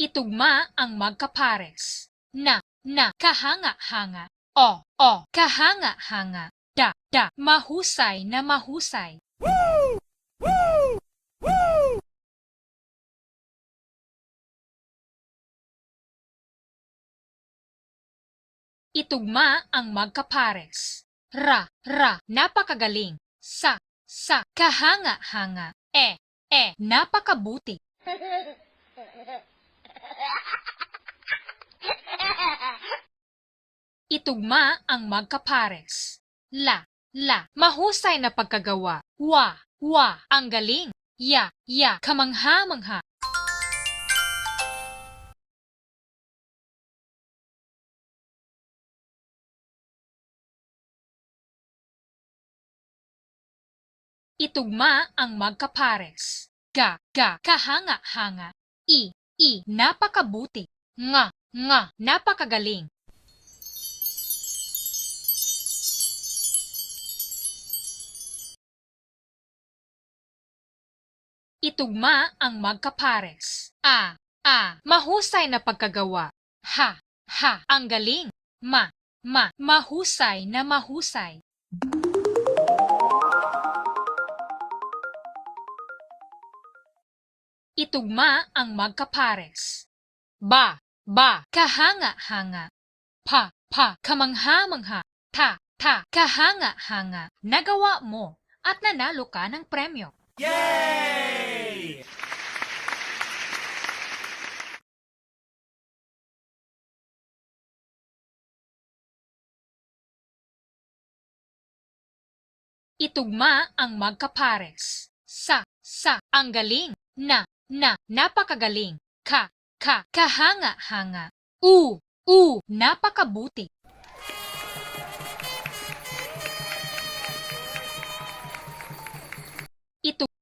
Itugma ang magkapares. Na, kahanga-hanga. O, kahanga-hanga. Da, mahusay na mahusay. Itugma ang magkapares. Ra, napakagaling. Sa, kahanga-hanga. Napakabuti. Itugma ang magkapares. La, mahusay na pagkagawa. Wa, ang galing. Ya, kamangha-mangha. Itugma ang magkapares. Ga, kahanga-hanga. I, napakabuti. Nga, napakagaling. Itugma ang magkapares. A, mahusay na pagkagawa. Ha, ang galing. Mahusay na mahusay. Itugma ang magkapares. Ba, kahanga-hanga. Pa, kamangha-mangha. Ta, kahanga-hanga. Nagawa mo at nanalo ka ng premyo. Yay! Itugma ang magkapares. Sa, ang galing. Na, napakagaling. Ka, kahanga-hanga. U, napakabuti.